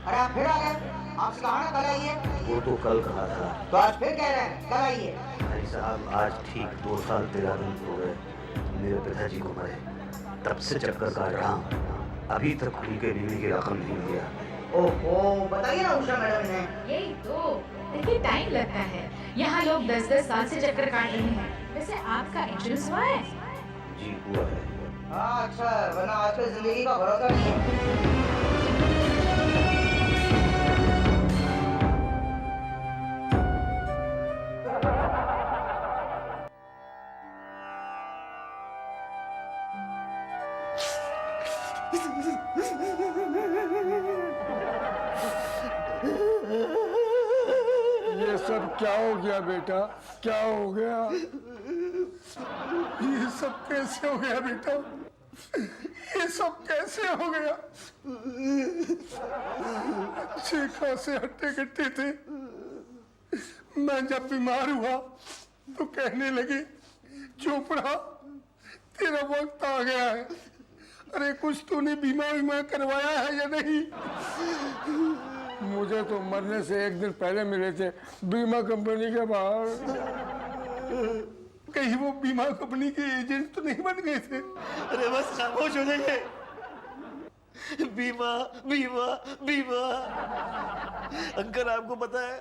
अरे आप फिर आ गए, आपसे कहा ना कल आइए। वो तो कल कहा था। तो आज फिर कह रहे हैं कल आइए। भाई साहब आज ठीक 2 साल 13 दिन हो गए मेरे पिताजी को मरे, तब से चक्कर काट रहा हूँ, अभी तक उनके बीवी की रकम नहीं दिया। ओहो, बताइए ना उषा मैडम ने। यही तो, देखिए टाइम लगता है, यहाँ लोग 10-10 साल से चक्कर काट रहे हैं। वैसे आपका इंश्योरेंस हुआ है? जी हुआ है। हाँ अच्छा, वरना आजकल जिंदगी का भरोसा नहीं है। ये सब क्या हो गया बेटा, क्या हो गया? ये सब कैसे हो गया बेटा, ये सब कैसे हो गया? अच्छे खासे हट्टे कट्टे थे, मैं जब बीमार हुआ तो कहने लगे चोपड़ा तेरा वक्त आ गया है। अरे कुछ तूने बीमा वीमा करवाया है या नहीं? मुझे तो मरने से एक दिन पहले मिले थे बीमा कंपनी के बाहर। कहीं वो बीमा कंपनी के एजेंट तो नहीं बन गए थे? अरे बस खामोश हो जाइए। बीमा बीमा बीमा। अंकल आपको पता है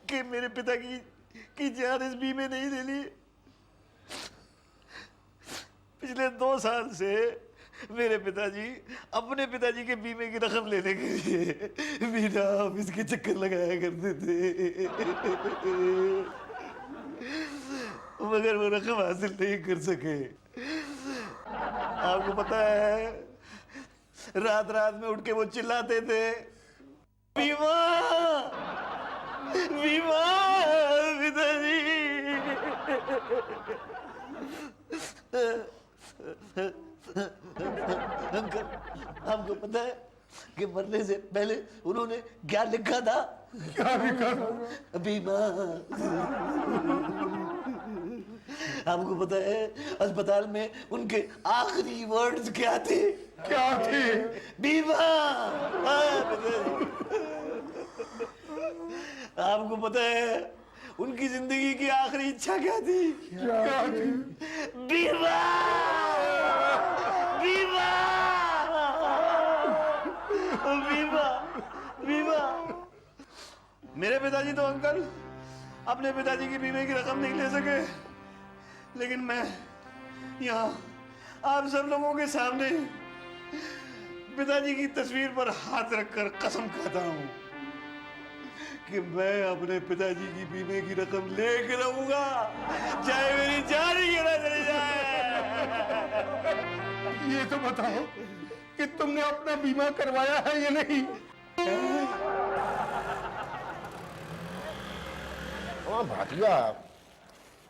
कि मेरे पिता की जान इस बीमे ने ही ले ली। पिछले 2 साल से मेरे पिताजी अपने पिताजी के बीमे की रकम लेने के लिए बिना ऑफिस के चक्कर लगाया करते थे, मगर वो रकम हासिल नहीं कर सके। आपको पता है रात रात में उठ के वो चिल्लाते थे, बीमा बीमा पिताजी। अंकल आपको पता है कि मरने से पहले उन्होंने क्या लिखा था? क्या लिखा था? बीमा। आपको पता है अस्पताल में उनके आखिरी वर्ड्स क्या थे? क्या थे? बीमा। आपको पता है उनकी जिंदगी की आखिरी इच्छा क्या थी? क्या थी? बीमा बीमा बीमा बीमा। मेरे पिताजी तो अंकल अपने पिताजी की बीमे की रकम नहीं ले सके, लेकिन मैं यहाँ आप सब लोगों के सामने पिताजी की तस्वीर पर हाथ रखकर कसम खाता हूँ कि मैं अपने पिताजी की बीमे की रकम लेकर रहूंगा, चाहे मेरी जान ही क्यों ना चली जाए। ये तो बताओ कि तुमने अपना बीमा करवाया है या नहीं? हाँ भाटिया,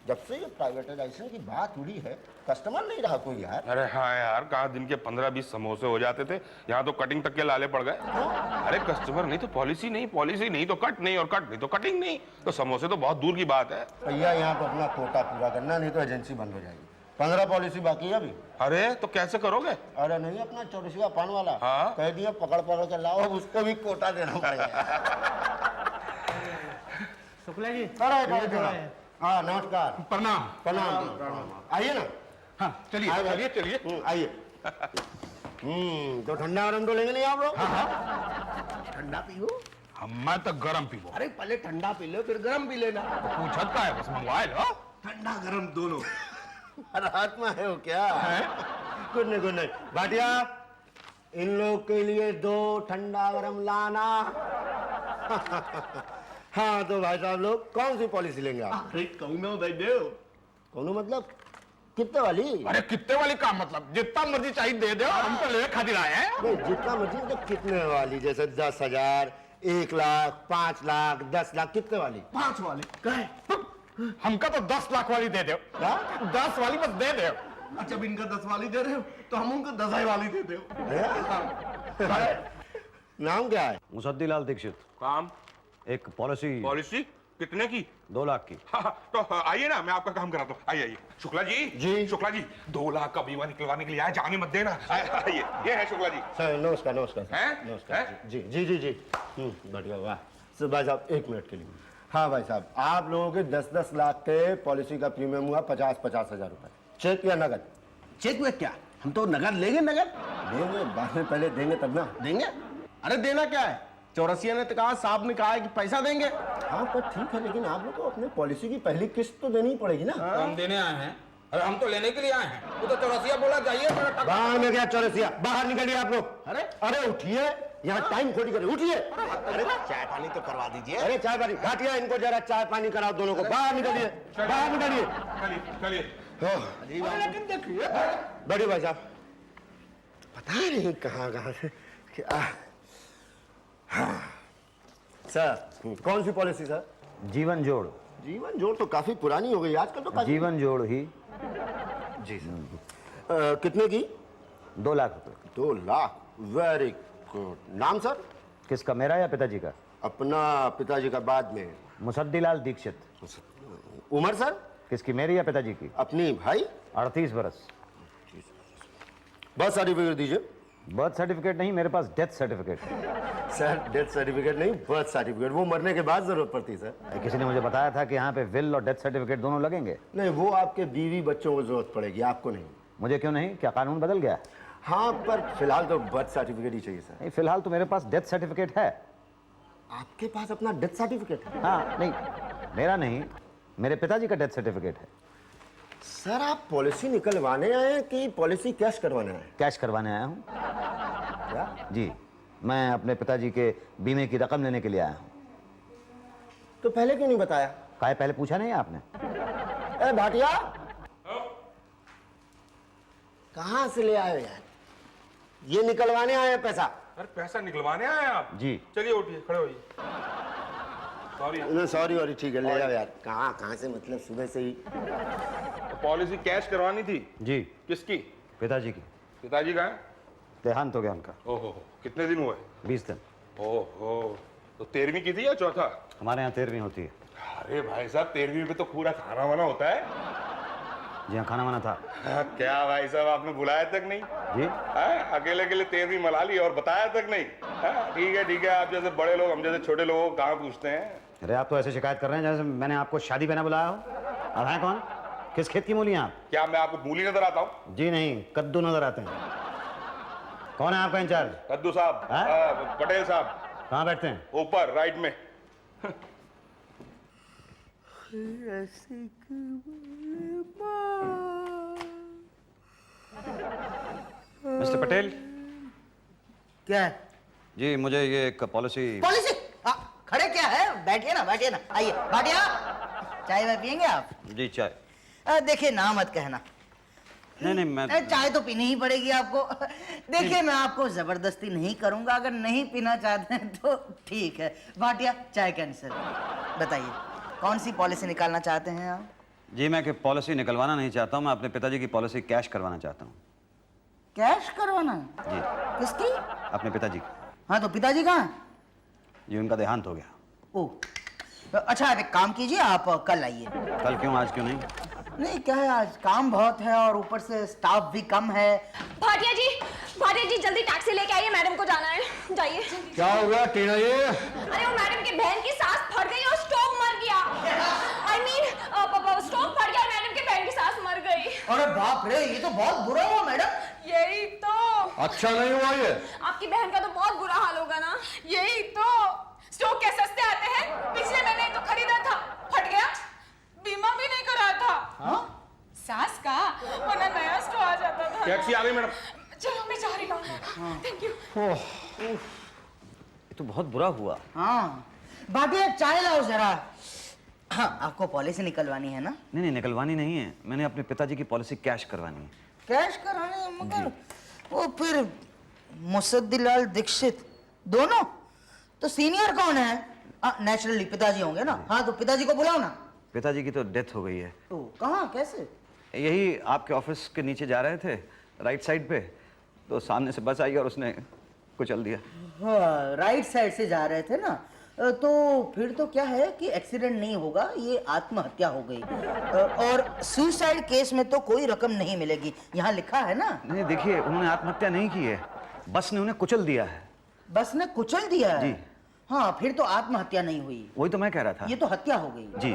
जब से ये प्राइवेटाइजेशन की बात उड़ी है कस्टमर नहीं रहा कोई यार। अरे हाँ यार, कहा दिन के 15-20 समोसे हो जाते थे, यहाँ तो कटिंग तक के लाले पड़ गए। अरे कस्टमर नहीं तो पॉलिसी नहीं, पॉलिसी नहीं तो कट नहीं, और कट नहीं तो कटिंग नहीं, तो समोसे तो बहुत दूर की बात है। भैया यहाँ पर अपना कोटा पूरा करना, नहीं तो एजेंसी बंद हो जाएगी। 15 पॉलिसी बाकी है अभी। अरे तो कैसे करोगे? अरे नहीं, अपना चौरसिया पान वाला हाँ? कह दिया पकड़ पकड़ के लाओ, उसको भी कोटा देना पड़ेगा। शुक्ला जी, हाँ नमस्कार। प्रणाम। प्रणाम। आइए ना। हाँ चलिए चलिए चलिए। आइए। तो ठंडा गरम तो लेंगे नहीं आप लोग? ठंडा पियो। मैं तो गरम पीबो। अरे पहले ठंडा पी लो फिर गरम पी लेना। पूछत का है, बस मंगवाए लो। ठंडा गरम दोनों। रात में है वो क्या? गुड नहीं गुड नहीं। भाटिया इन लोग के लिए 2 ठंडा गरम लाना। हाँ तो भाई साहब लोग कौन सी पॉलिसी लेंगे आप? अरे कहूँ भाई देव। कौन मतलब कितने वाली? अरे कितने वाली का मतलब जितना मर्जी चाहिए दे दो, हम तो ले खातिर आए हैं। नहीं जितना मर्जी, मतलब कितने वाली? जैसे 10,000, 1 लाख, 5 लाख, 10 लाख, कितने वाली? 5 वाली। हमका तो 10 लाख वाली दे दो। 10 वाली बस दे दो। अच्छा इनका 10 वाली दे रहे हो तो हम उनको 10 वाली दे दो। नाम क्या है? मुसद्दीलाल दीक्षित। काम? एक पॉलिसी। पॉलिसी? कितने की? 2 लाख की। हाँ, तो आइए ना, मैं आपका काम कराता हूँ। आइए आइए। शुक्ला जी। जी। शुक्ला जी, 2 लाख का बीमा निकलवाने के लिए आए, जाने मत देना। आइए, ये है शुक्ला जी। सर नमस्कार नमस्कार सर। हैं? नमस्कार जी जी जी जी। बढ़िया वाह। सर भाई साहब 1 मिनट के लिए। हाँ भाई साहब, आप लोगों के 10-10 लाख के पॉलिसी का प्रीमियम हुआ 50-50 हजार रुपए। चेक या नगद? चेक में क्या, हम तो नगद लेंगे। नगद देंगे बाद में, पहले देंगे तब ना। देंगे? अरे देना क्या है, चौरसिया ने तो कहा, साहब ने कहा है कि पैसा देंगे। हाँ पर ठीक है, लेकिन आप लोग को अपने पॉलिसी की पहली किस्त तो देनी ही पड़ेगी ना। तो हम देने आए हैं, अरे हम तो लेने के लिए आए हैं। वो तो चौरसिया बोला जाइए। बाहर में गया चौरसिया, बाहर निकलिए आप लोग। अरे अरे उठिए, यहाँ टाइम खोटी करे, उठिए। अरे चाय पानी तो करवा दीजिए। अरे चाय पानी, घाटिया इनको जरा चाय पानी कराओ दोनों को। बाहर निकलिए, बाहर निकलिए। चलिए। लेकिन देखिए बड़े भाई साहब, पता नहीं कहाँ कहाँ से सर, कौन सी पॉलिसी सर? जीवन जोड़। जीवन जोड़ तो काफी पुरानी हो गई आजकल तो। जीवन जोड़ ही। जी सर। कितने की? 2 लाख रुपए। 2 लाख, वेरी गुड। नाम सर? किसका, मेरा या पिताजी का? अपना, पिताजी का बाद में। मुसद्दीलाल दीक्षित। उम्र सर? किसकी, मेरी या पिताजी की? अपनी भाई। 38 बरस। बर्थ सर्टिफिकेट दीजिए। बर्थ सर्टिफिकेट नहीं, मेरे पास डेथ सर्टिफिकेट है। सर डेथ सर्टिफिकेट नहीं, बर्थ सर्टिफिकेट, वो मरने के बाद जरूरत पड़ती है सर। किसी ने मुझे बताया था कि यहाँ पे विल और डेथ सर्टिफिकेट दोनों लगेंगे। नहीं, वो आपके बीवी बच्चों को जरूरत पड़ेगी, आपको नहीं। मुझे क्यों नहीं, क्या कानून बदल गया? हाँ पर फिलहाल तो बर्थ सर्टिफिकेट ही चाहिए सर। नहीं, फिलहाल तो मेरे पास डेथ सर्टिफिकेट है। आपके पास अपना डेथ सर्टिफिकेट है? हाँ, नहीं मेरा नहीं, मेरे पिताजी का डेथ सर्टिफिकेट है। सर आप पॉलिसी निकलवाने आए हैं कि पॉलिसी कैश करवाने आए हैं? कैश करवाने आया हूँ। क्या? जी, मैं अपने पिताजी के बीमे की रकम लेने के लिए आया हूँ। तो पहले क्यों नहीं बताया? काहे, पहले पूछा नहीं आपने? ए भाटिया, कहाँ से ले आए हो यार? ये निकलवाने आए हैं पैसा? अरे पैसा निकलवाने आए आप? जी। चलिए उठिए, खड़े होइए। सॉरी। सॉरी ठीक है, ले जाओ यार। कहाँ से, मतलब सुबह से ही। पॉलिसी कैश करवानी थी। जी। किसकी? पिताजी की। पिताजी का है? देहांत हो गया उनका। ओहो, कितने दिन हुए? 20 दिन। ओहो, तो 13वीं की थी या चौथा? हमारे यहाँ 13वीं होती है। अरे भाई साहब, 13वीं पे तो पूरा खाना वाना होता है। जी हाँ, खाना वाना था। हाँ, क्या भाई साहब, आपने बुलाया तक नहीं? जी। अकेले अकेले 13वीं मना ली और बताया तक नहीं। ठीक है, आप जैसे बड़े लोग हम जैसे छोटे लोगों को कहाँ पूछते हैं। अरे आप तो ऐसे शिकायत कर रहे हैं जैसे मैंने आपको शादी पे ना बुलाया हो। अब हैं कौन, किस खेत की मूली हैं आप? क्या मैं आपको मूली नजर आता हूँ? जी नहीं, कद्दू नजर आते हैं। कौन है आपका इंचार्ज? कद्दू साहब। पटेल साहब। कहाँ बैठते हैं? ऊपर राइट में। मिस्टर पटेल। क्या है? जी, मुझे ये एक पॉलिसी। पॉलिसी? खड़े क्या है, बैठिए ना आइए। भाटिया, चाय वाय पियेंगे आप? जी चाय। देखिए ना मत कहना। नहीं मैं चाय तो पीनी ही पड़ेगी आपको। देखिए मैं आपको जबरदस्ती नहीं करूंगा, अगर नहीं पीना चाहते हैं तो ठीक है। भाटिया, चाय कैंसिल। बताइए कौन सी पॉलिसी निकालना चाहते हैं आप? जी, मैं कि पॉलिसी निकलवाना नहीं चाहता हूँ, मैं अपने पिताजी की पॉलिसी कैश करवाना चाहता हूँ। कैश करवाना? जी। किसकी? अपने पिताजी की। हाँ तो पिताजी कहाँ? जी, उनका देहांत हो गया। ओह, अच्छा आप एक काम कीजिए, आप कल आइए। कल क्यों, आज क्यों नहीं? नहीं, क्या है आज काम बहुत है और ऊपर से स्टाफ भी कम है। भाटिया जी जल्दी टैक्सी लेके आइए, मैडम को जाना है। जाइए। क्या हो गया टीना जी? अरे वो मैडम की बहन की सांस फट गई और स्ट्रोक मर गया। I mean, स्ट्रोक फट गया और मैडम की बहन की सांस मर गई। अरे बाप रे, ये तो बहुत बुरा हुआ मैडम। यही तो। अच्छा नहीं हुआ ये? आपकी बहन का तो बहुत बुरा हाल होगा ना। यही तो, स्ट्रोक क्या सस्ते आते हैं? पिछले महीने तो खरीदा था, फट गया, बीमा भी नहीं कराया था। हाँ? सांस का, वरना नया स्ट्रोक आ जाता था। टैक्सी आ गई मैडम। चलो मैं जा रही हूँ। Thank you. ये तो बहुत बुरा हुआ। हाँ, भाटिया चाय लाओ जरा। हाँ, आपको पॉलिसी निकलवानी है ना? नहीं, निकलवानी नहीं है, मैंने अपने पिताजी की पॉलिसी कैश करवानी है। कैश करानी है, मगर वो फिर मुसद्दीलाल दीक्षित दोनों तो सीनियर कौन है? नेचुरली पिताजी होंगे ना। हाँ तो पिताजी को बुलाओ ना। पिताजी की तो डेथ हो गई है। तो कहाँ, कैसे? यही आपके ऑफिस के नीचे जा रहे थे, राइट साइड पे, तो सामने से बस आई और उसने कुचल दिया। हाँ, राइट साइड से जा रहे थे ना, तो फिर तो क्या है कि एक्सीडेंट नहीं होगा, ये आत्महत्या हो गई। और सुसाइड केस में तो कोई रकम नहीं मिलेगी, यहाँ लिखा है ना। नहीं देखिए, उन्होंने आत्महत्या नहीं की है, बस ने उन्हें कुचल दिया है। बस ने कुचल दिया है? जी। हाँ, फिर तो आत्महत्या नहीं हुई, वही तो मैं कह रहा था। ये तो हत्या हो गई। जी।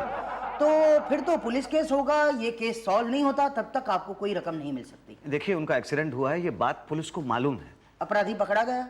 तो फिर तो पुलिस केस होगा, ये केस सॉल्व नहीं होता, तब तक आपको कोई रकम नहीं मिल सकती। देखिए, उनका एक्सीडेंट हुआ है, ये बात पुलिस को मालूम है। अपराधी पकड़ा गया?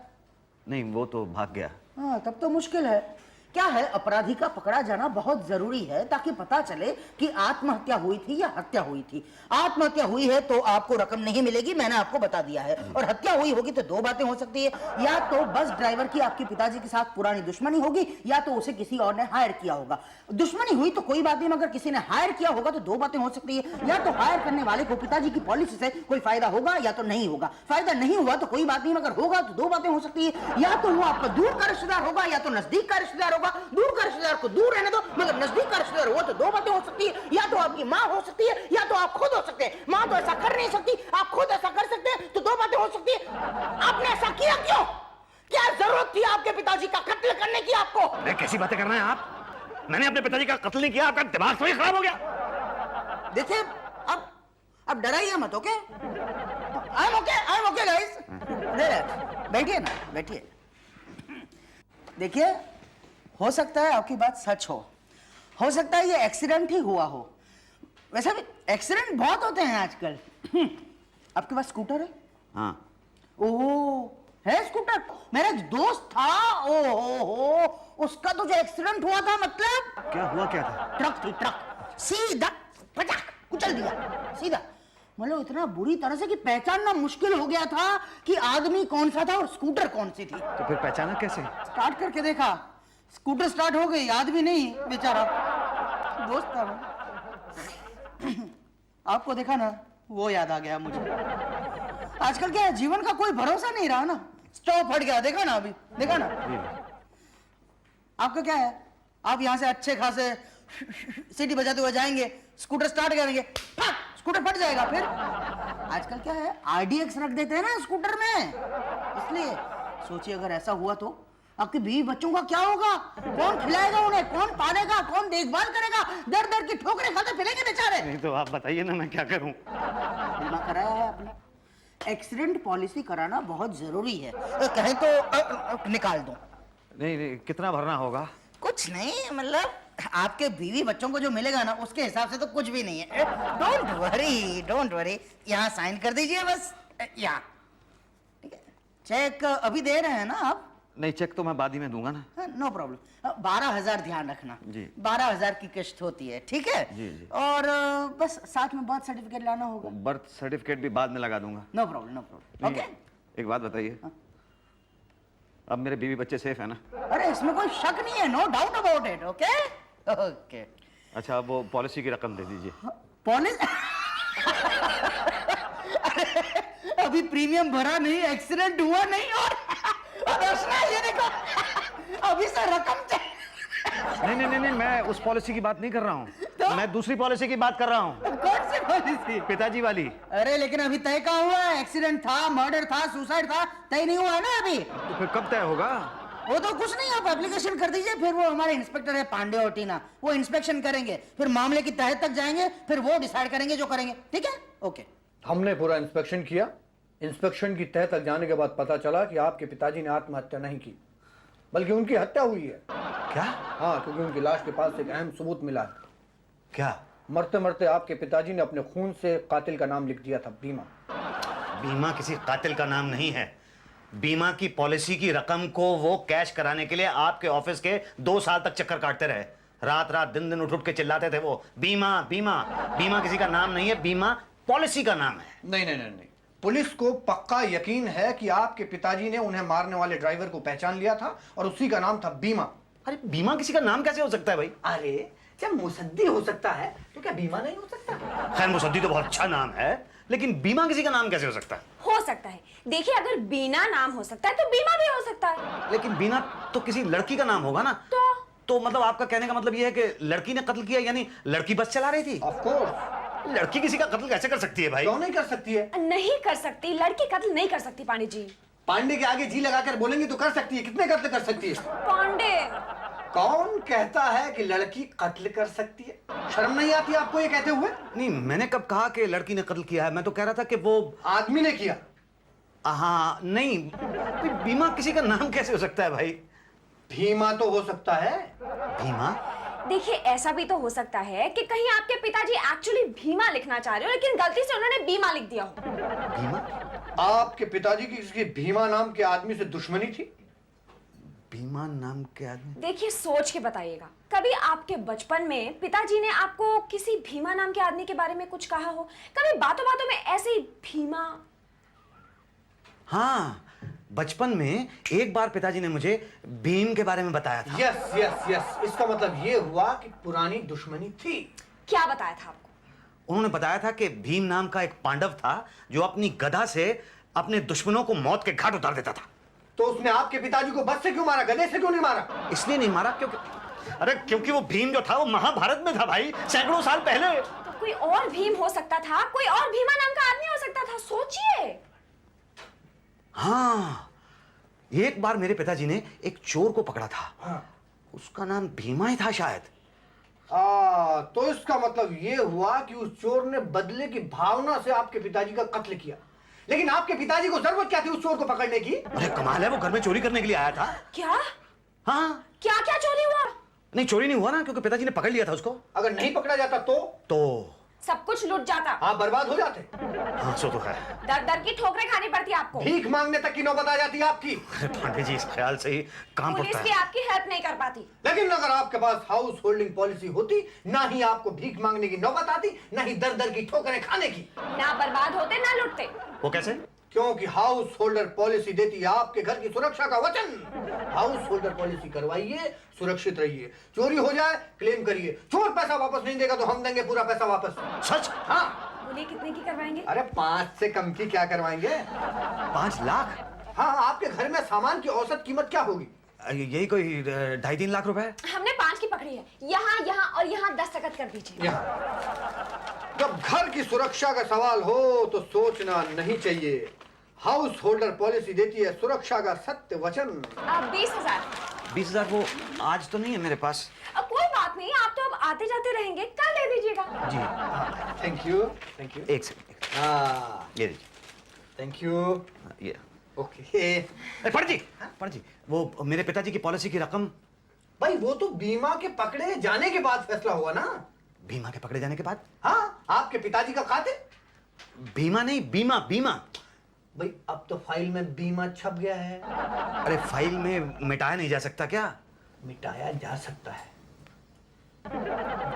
नहीं, वो तो भाग गया। हाँ, तब तो मुश्किल है। क्या है, अपराधी का पकड़ा जाना बहुत जरूरी है ताकि पता चले कि आत्महत्या हुई थी या हत्या हुई थी। आत्महत्या हुई है तो आपको रकम नहीं मिलेगी, मैंने आपको बता दिया है। और हत्या हुई होगी तो दो बातें हो सकती है, या तो बस ड्राइवर की आपके पिताजी के साथ पुरानी दुश्मनी होगी, या तो उसे किसी और ने हायर किया होगा। दुश्मनी हुई तो कोई बात नहीं, मगर किसी ने हायर किया होगा तो दो बातें हो सकती है, या तो हायर करने वाले को पिताजी की पॉलिसी से कोई फायदा होगा या तो नहीं होगा। फायदा नहीं हुआ तो कोई बात नहीं, मगर होगा तो दो बातें हो सकती है, या तो वो आपका दूर का रिश्तेदार होगा या तो नजदीक का रिश्तेदार होगा। दूर का रिश्तेदार को दूर रहने दो, मगर नजदीक का रिश्तेदार हुआ तो दो बातें हो सकती है, या तो आपकी माँ हो सकती है या तो आप खुद हो सकते हैं। माँ तो ऐसा कर नहीं सकती, आप खुद ऐसा कर सकते हैं, तो दो बातें हो सकती है। आपने ऐसा किया क्यों? क्या जरूरत थी आपके पिताजी का कत्ल करने की आपको? अरे कैसी बातें कर रहे हैं आप? मैंने अपने पिताजी का कत्ल नहीं किया, आपका दिमाग थोड़ी खराब हो गया। देखिए, अब डराइए मत, okay? I am okay guys. बैठिए ना, बैठिए। देखिए, हो सकता है आपकी बात सच हो सकता है ये एक्सीडेंट ही हुआ हो। वैसे भी एक्सीडेंट बहुत होते हैं आजकल। आपके पास स्कूटर है? हाँ। ओह, है स्कूटर? मेरा एक दोस्त था, ओहो, उसका तो जो एक्सीडेंट हुआ था, मतलब क्या हुआ, क्या था? ट्रक थी, ट्रक सीधा पटाक कुचल दिया, सीधा। मतलब इतना बुरी तरह से कि पहचानना मुश्किल हो गया था कि आदमी कौन सा था और स्कूटर कौन सी थी। तो फिर पहचाना कैसे? स्टार्ट करके देखा, स्कूटर स्टार्ट हो गई, आदमी नहीं, बेचारा दोस्त था वो। आपको देखा ना, वो याद आ गया मुझे। आजकल क्या है, जीवन का कोई भरोसा नहीं रहा ना। स्टॉप हट गया, देखा ना अभी, देखा ना। आपका क्या है, आप यहां से अच्छे खासे सीटी बजाते हुए जाएंगे, स्कूटर स्टार्ट करेंगे, स्कूटर फट जाएगा। फिर आजकल क्या है, RDX रख देते हैं ना स्कूटर में, इसलिए सोचिए अगर ऐसा हुआ तो आपके बीवी बच्चों का क्या होगा? कौन खिलाएगा उन्हें, कौन पालेगा, कौन देखभाल करेगा? दर दर की ठोकरें खाते फिरेंगे बेचारे। नहीं तो आप बताइए ना, मैं क्या करूं? बीमा कराया है आपने? एक्सीडेंट पॉलिसी कराना बहुत जरूरी है। कहें तो निकाल दो। नहीं, कितना भरना होगा? कुछ नहीं, मतलब आपके बीवी बच्चों को जो मिलेगा ना, उसके हिसाब से तो कुछ भी नहीं है। डोंट वरी, यहाँ साइन कर दीजिए बस, यहाँ। ठीक है, चेक अभी दे रहे हैं ना आप? नहीं, चेक तो मैं बाद ही में दूंगा ना। No problem. 12,000 ध्यान रखना जी। 12,000 की किश्त होती है, ठीक है? जी, जी। और बस साथ में बर्थ सर्टिफिकेट लाना होगा। बर्थ सर्टिफिकेट भी बाद में लगा दूंगा। No problem. ओके, एक बात बताइए, अब मेरे बीवी बच्चे सेफ है ना? अरे इसमें कोई शक नहीं है, no doubt about it. Okay. अच्छा, वो पॉलिसी की रकम दे दीजिए। पॉलिसी? अभी प्रीमियम भरा नहीं, एक्सीडेंट हुआ नहीं, और ये देखो, अभी से रकम नहीं, मैं उस पॉलिसी की बात नहीं कर रहा हूँ, तो? मैं दूसरी पॉलिसी की बात कर रहा हूँ। कौन सी पॉलिसी? पिताजी वाली। अरे लेकिन अभी तय कहाँ हुआ है? एक्सीडेंट था, मर्डर था, सुसाइड था, तय नहीं हुआ है ना अभी। तो फिर कब तय होगा? वो तो कुछ नहीं, आप एप्लीकेशन कर दीजिए, फिर वो हमारे इंस्पेक्टर है पांडे और टीना, वो इंस्पेक्शन करेंगे, फिर मामले की तह तक जाएंगे, फिर वो डिसाइड करेंगे जो करेंगे। ठीक है? ओके। हमने पूरा इंस्पेक्शन किया। इंस्पेक्शन की तह तक जाने के बाद पता चला कि आपके पिताजी ने आत्महत्या नहीं की, बल्कि उनकी हत्या हुई है। क्या? हाँ, क्योंकि उनकी लाश के पास एक अहम सबूत मिला है। क्या? मरते मरते आपके पिताजी ने अपने खून से कातिल का नाम लिख दिया था, बीमा। बीमा किसी कातिल का नाम नहीं है। बीमा की पॉलिसी की रकम को वो कैश कराने के लिए आपके ऑफिस के 2 साल तक चक्कर काटते रहे। रात रात दिन दिन उठ के चिल्लाते थे वो, बीमा बीमा। बीमा किसी का नाम नहीं है, बीमा पॉलिसी का नाम है। नहीं, पुलिस को पक्का यकीन है कि आपके पिताजी ने उन्हें मारने वाले ड्राइवर को पहचान लिया था और उसी का नाम था बीमा। अरे बीमा किसी का नाम कैसे हो सकता है भाई? अरे जब मुसद्दी हो सकता है तो क्या बीमा नहीं हो सकता? खैर, मुसद्दी तो बहुत अच्छा नाम है, लेकिन बीमा किसी का नाम कैसे हो सकता है? हो सकता है। देखिए, अगर बीना नाम हो सकता है तो बीमा भी हो सकता है। लेकिन बीना तो किसी लड़की का नाम होगा ना? तो मतलब आपका कहने का मतलब यह है कि लड़की ने कत्ल किया, यानी लड़की बस चला रही थी? Of course. लड़की किसी का कत्ल कैसे कर सकती है भाई? क्यों नहीं कर सकती है? नहीं कर सकती, लड़की कत्ल नहीं कर सकती पांडे जी। पांडे के आगे जी लगाकर बोलेंगे तो कर सकती है। कितने कत्ल कर सकती है? पांडे, कौन कहता है कि लड़की कत्ल कर सकती है? शर्म नहीं आती आपको ये कहते हुए? नहीं, मैंने कब कहा कि लड़की ने कत्ल किया है? मैं तो कह रहा था कि वो आदमी ने किया। हाँ, नहीं, बीमा किसी का नाम कैसे हो सकता है भाई? भीमा तो हो सकता है। भीमा? देखिए, ऐसा भी तो हो सकता है कि कहीं आपके पिताजी एक्चुअली भीमा लिखना चाह रहे हो, लेकिन गलती से उन्होंने बीमा लिख दिया हो। भीमा? आपके पिताजी की किसी भीमा नाम के आदमी से दुश्मनी थी? भीमा नाम के आदमी? देखिए, सोच के बताइएगा, कभी आपके बचपन में पिताजी ने आपको किसी भीमा नाम के आदमी के बारे में कुछ कहा हो? कभी बातों बातों में ऐसे ही भीमा? हाँ, बचपन में एक बार पिताजी ने मुझे भीम के बारे में बताया था। यस यस यस, इसका मतलब ये हुआ कि पुरानी दुश्मनी थी। क्या बताया था आपको? उन्होंने बताया था कि भीम नाम का एक पांडव था जो अपनी गदा से अपने दुश्मनों को मौत के घाट उतार देता था। तो उसने आपके पिताजी को बस से क्यों मारा, गदे से क्यों नहीं मारा? इसलिए नहीं मारा क्योंकि वो भीम जो था वो महाभारत में था भाई, सैकड़ों साल पहले। तो कोई और भीम हो सकता था, कोई और भीमा नाम का आदमी हो सकता था, सोचिए। हाँ, एक बार मेरे पिताजी ने एक चोर को पकड़ा था। हाँ। उसका नाम भीमा ही था शायद। तो इसका मतलब ये हुआ कि उस चोर ने बदले की भावना से आपके पिताजी का कत्ल किया। लेकिन आपके पिताजी को जरूरत क्या थी उस चोर को पकड़ने की? अरे कमाल है, वो घर में चोरी करने के लिए आया था। क्या? हाँ। क्या क्या चोरी हुआ? नहीं, चोरी नहीं हुआ ना, क्योंकि पिताजी ने पकड़ लिया था उसको। अगर नहीं पकड़ा जाता तो सब कुछ लूट जाता। आप बर्बाद हो जाते। हाँ, सो तो है। दर दर की ठोकरें खानी पड़ती आपको। भीख मांगने तक की नौबत आ जाती आपकी। अरे पांडे जी, इस ख्याल से ही काम पुलिस पड़ता भी है। आपकी हेल्प नहीं कर पाती। लेकिन अगर आपके पास हाउस होल्डिंग पॉलिसी होती, ना ही आपको भीख मांगने की नौबत आती, ना ही दर दर की ठोकरें खाने की। ना बर्बाद होते ना लुटते। वो कैसे? क्योंकि हाउस होल्डर पॉलिसी देती है आपके घर की सुरक्षा का वचन। हाउस होल्डर पॉलिसी करवाइए, सुरक्षित रहिए। चोरी हो जाए क्लेम करिए, चोर पैसा वापस नहीं देगा तो हम देंगे पूरा पैसा वापस। सच? हाँ। बोलिए, कितने की करवाएंगे? अरे 5 से कम की क्या करवाएंगे? 5 लाख? हाँ, आपके घर में सामान की औसत कीमत क्या होगी? यही कोई 2.5-3 लाख रुपए। हमने 5 की पकड़ी है। यहाँ यहाँ और यहाँ 10% कर दीजिए। जब घर की सुरक्षा का सवाल हो तो सोचना नहीं चाहिए। हाउस होल्डर पॉलिसी देती है सुरक्षा का सत्य वचन। 20,000। 20,000 वो आज तो नहीं है मेरे पास। कोई बात नहीं, आप तो अब आते जाते रहेंगे, कल दे दीजिएगा। जी। Thank you, thank you. एक सेकंड। ये दीजिए। Thank you. ये ओके। पंडित जी, वो मेरे पिताजी की पॉलिसी की रकम। भाई वो तो बीमा के पकड़े जाने के बाद फैसला हुआ ना। बीमा के पकड़े जाने के बाद? हाँ, आपके पिताजी का कातिल। बीमा नहीं, बीमा बीमा। भाई अब तो फाइल में बीमा छप गया है। अरे फाइल में मिटाया नहीं जा सकता क्या? मिटाया जा सकता है।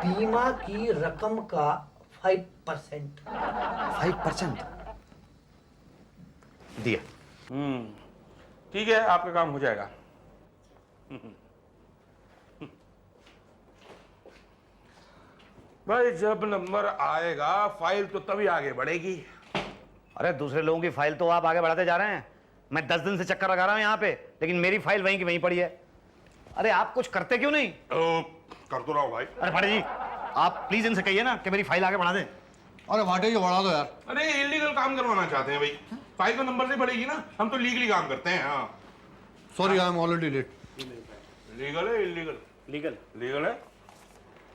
बीमा की रकम का 5%। 5%? दिया। ठीक है, आपका काम हो जाएगा। भाई जब नंबर आएगा फाइल तो तभी आगे बढ़ेगी। अरे दूसरे लोगों की फाइल तो आप आगे बढ़ाते जा रहे हैं। मैं 10 दिन से चक्कर लगा रहा हूं यहाँ पे, लेकिन मेरी फाइल वहीं की वहीं पड़ी है। अरे आप कुछ करते क्यों नहीं? कर तो रहा हूँ भाई। अरे भाटी जी, आप प्लीज इनसे कहिए ना कि मेरी फाइल आगे बढ़ा दें। अरे भाटे जी बढ़ा दो यार। अरे इलीगल काम करवाना चाहते हैं भाई, फाइल तो नंबर से बढ़ेगी ना, हम तो लीगली काम करते हैं। हाँ sorry, I am already late. Legal है इलीगल? लीगल। लीगल है।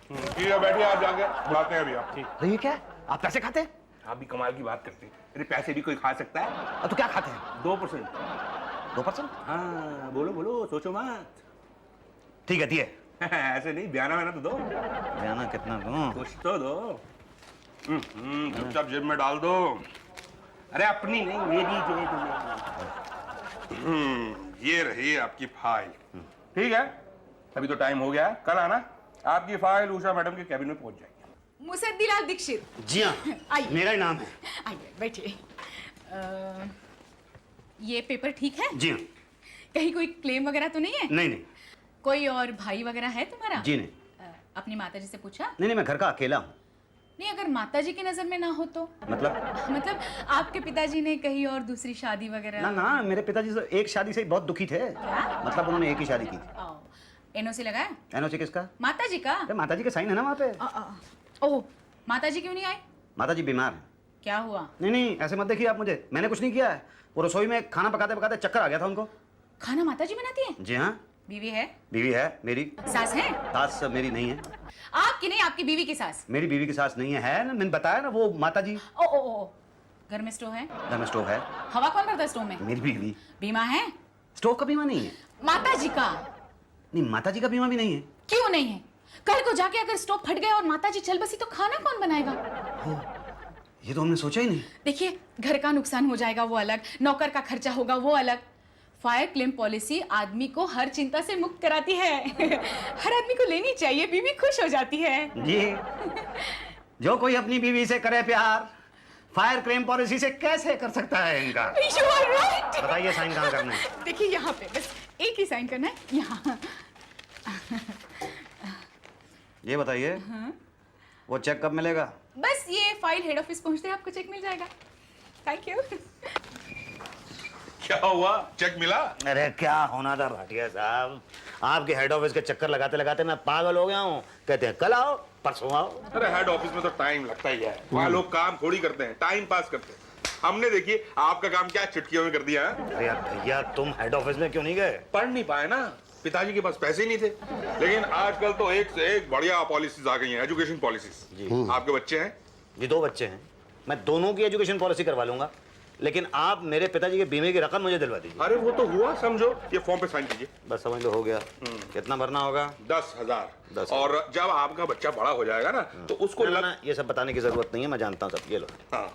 ठीक है, बैठिए, आप जाके बुलाते हैं अभी आप। ठीक। तो ये क्या, आप पैसे खाते हैं? आप भी कमाल की बात करते हैं। अरे पैसे भी कोई खा सकता है? तो क्या खाते हैं? 2%। 2%? हाँ बोलो बोलो, सोचो मत। ठीक है, दिए। ऐसे नहीं, बयाना वयाना तो दो। बयाना कितना दूं? कुछ तो दो। चुपचाप जेब में डाल दो। अरे अपनी नहीं, मेरी जेब। ये रही आपकी फाइल। ठीक है, अभी तो टाइम हो गया है, कल आना। आपकी फाइल उषा मैडम के कैबिन में पहुंच जाएगी। मुसद्दीलाल दीक्षित। जी हाँ, आइए। मेरा ही नाम है। आइए बैठिए। ये पेपर ठीक है? जी हाँ। कहीं कोई क्लेम वगैरह तो नहीं है? नहीं नहीं। कोई और भाई वगैरह है तुम्हारा? जी नहीं। अपनी माताजी से पूछा? नहीं, मैं घर का अकेला हूँ। नहीं, अगर माताजी की नजर में ना हो तो? मतलब आपके पिताजी ने कहीं और दूसरी शादी वगैरह? ना, मेरे पिताजी तो एक शादी से ही बहुत दुखी थे। मतलब उन्होंने एक ही शादी की थी। एनओसी लगाया? एनओसी किसका? माताजी का। माताजी का साइन है ना वहाँ पे। ओह, माताजी क्यों नहीं आए? माताजी बीमार है। क्या हुआ? नहीं, ऐसे मत देखिए आप मुझे, मैंने कुछ नहीं किया है। वो रसोई में खाना पकाते पकाते चक्कर आ गया था उनको। खाना माताजी बनाती है? जी हाँ। बीवी है? बीवी है मेरी। सास है? सास मेरी नहीं है। आपकी नहीं, आपकी बीवी की सास। मेरी बीवी की सास नहीं है ना, मैंने बताया ना, वो माता जी। ओ ओ ओ, घर में स्टोव है? घर में स्टोव है। हवा कौन भरता है स्टोव में? मेरी बीवी। बीमा है? स्टोव का बीमा नहीं है। माता जी का? नहीं, माता जी का बीमा भी नहीं है। क्यों नहीं है? कल को जाके अगर स्टोव फट गया और माता जी चल बसी तो खाना कौन बनाएगा? ये तो हमने सोचा ही नहीं। देखिए, घर का नुकसान हो जाएगा वो अलग, नौकर का खर्चा होगा वो अलग। फायर क्लेम पॉलिसी आदमी को हर चिंता से मुक्त कराती है। हर आदमी को लेनी चाहिए, बीवी खुश हो जाती है। जी, जो कोई अपनी बीवी से करे प्यार, फायर क्लेम पॉलिसी से कैसे कर सकता है इनका? You are right. बताइए साइन कहाँ करना है? देखिए यहाँ पे बस एक ही साइन करना है, यहाँ। ये बताइए, वो चेक कब मिलेगा? बस ये फाइल हेड ऑफिस पहुंचते आपको चेक मिल जाएगा। Thank you. क्या हुआ, चेक मिला? अरे क्या होना था भाटिया साहब, आपके हेड ऑफिस के चक्कर लगाते लगाते मैं पागल हो गया हूँ। कहते हैं कल आओ, परसों आओ। अरे हेड ऑफिस में तो टाइम लगता ही है, वहाँ लोग काम थोड़ी करते हैं, टाइम पास करते हैं। हमने देखिए आपका काम क्या चुटकियों में कर दिया है। अरे भैया, तुम हेड ऑफिस में क्यों नहीं गए? पढ़ नहीं पाए ना, पिताजी के पास पैसे ही नहीं थे। लेकिन आजकल तो एक से एक बढ़िया पॉलिसीज आ गई हैं, एजुकेशन पॉलिसीज। आपके बच्चे हैं? जी 2 बच्चे हैं, मैं दोनों की एजुकेशन पॉलिसी करवा लूंगा, लेकिन आप मेरे पिताजी के बीमे की रकम मुझे दिलवा दीजिए। अरे वो तो हुआ, समझो ये फॉर्म पे साइन कीजिए। बस समझ लो, हो गया। कितना भरना होगा? 10,000। और जब आपका बच्चा बड़ा हो जाएगा ना तो उसको ना, ये सब बताने की जरूरत नहीं है, मैं जानता हूँ सब। ये लो। हाँ।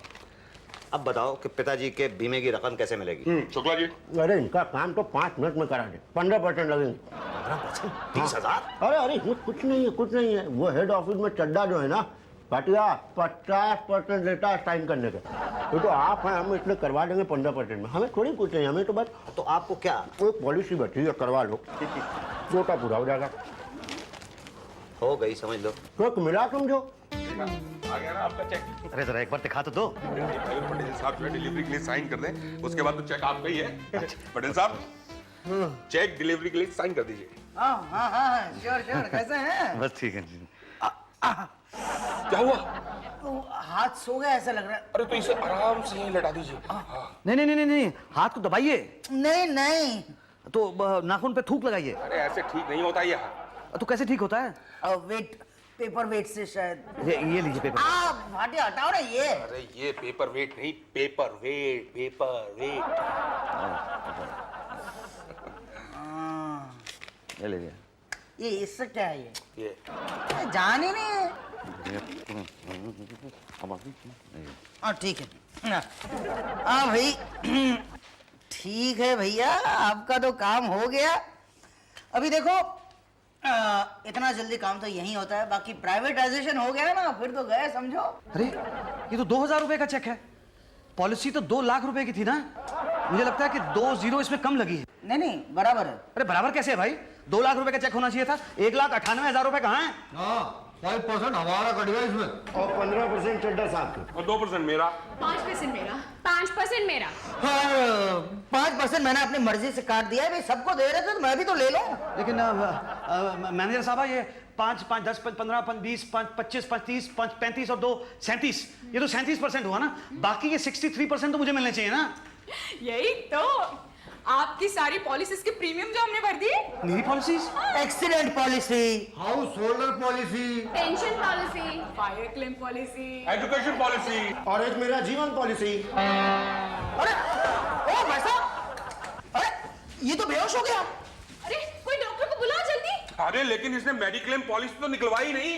अब बताओ कि पिताजी के बीमे की रकम कैसे मिलेगी? शुक्ला जी। अरे इनका काम तो 5 मिनट में करा दे, 15% लगेंगे। 15%? 30,000? अरे अरे इसमें कुछ नहीं है, कुछ नहीं है। वो हेड ऑफिस में चड्डा जो है ना भाटिया, 50% लेता है साइन करने के। तो आप हैं, हम इसलिए करवा देंगे 15% में। हमें थोड़ी कुछ नहीं, हमें तो बस। तो आपको क्या? वो पॉलिसी बची है, करवा लो, छोटा पूरा हो जाएगा। हो गई, समझ लो। तो मिला समझो। आ गया ना आपका चेक। अरे जरा एक बार दिखा तो दो। पहले पटेल साहब जो है डिलीवरी के लिए साइन कर दें, उसके बाद तो चेक आपका ही है। पटेल साहब, चेक डिलीवरी के लिए साइन कर दीजिए। हाँ हाँ हाँ, श्योर श्योर। कैसे हैं? बस ठीक है जी। क्या हुआ? तो हाथ सो गया ऐसा लग रहा है। अरे तो इसे आराम से यहीं लटा दीजिए। नहीं नहीं नहीं नहीं, हाथ को दबाइए। नहीं नहीं। तो नाखून पे थूक लगाइए। अरे ऐसे ठीक नहीं होता ये। तो कैसे ठीक होता है? वेट, पेपर वेट से शायद। ये लीजिए पेपर। भाटिया हटाओ ना ये। अरे ये पेपर वेट नहीं, पेपर वेट, पेपर वेट। ये लीजिए। ये इससे क्या है ये जान ही नहीं है। हाँ ठीक है। हाँ भाई, ठीक है भैया, आपका तो काम हो गया। अभी देखो, इतना जल्दी काम तो यही होता है, बाकी प्राइवेटाइजेशन हो गया ना फिर तो गए समझो। अरे ये तो 2,000 रुपए का चेक है, पॉलिसी तो 2 लाख रुपए की थी ना। मुझे लगता है कि 2 0 इसमें कम लगी है। नहीं नहीं, बराबर है। अरे बराबर कैसे है भाई? 2 लाख रुपए का चेक होना चाहिए था, 1,98,000 रुपए कहाँ है? 5% हमारा कट गया इसमें। और 15% चड्डा साहब के। और 2% मेरा। 5% मेरा। 5% मेरा। हाँ, 5% मैंने अपनी मर्जी से काट दिया है। भाई सबको दे रहे थे तो मैं भी तो ले लूं। लेकिन मैनेजर साहब, ये 5, 5, 10, 15, 20, 25, 30, 35 और 2 37, ये तो 37% हुआ ना। बाकी ये 63% तो मुझे मिलने चाहिए ना। यही तो आपकी सारी पॉलिसीज के प्रीमियम जो हमने भर दिए। मेरी policies? Accident policy, house holder policy, pension policy, fire claim policy, education policy, और एक मेरा जीवन पॉलिसी। अरे ओ भाई साहब, अरे ये तो बेहोश हो गया। अरे कोई डॉक्टर को बुलाओ जल्दी। अरे लेकिन इसने मेडिक्लेम पॉलिसी तो निकलवाई नहीं।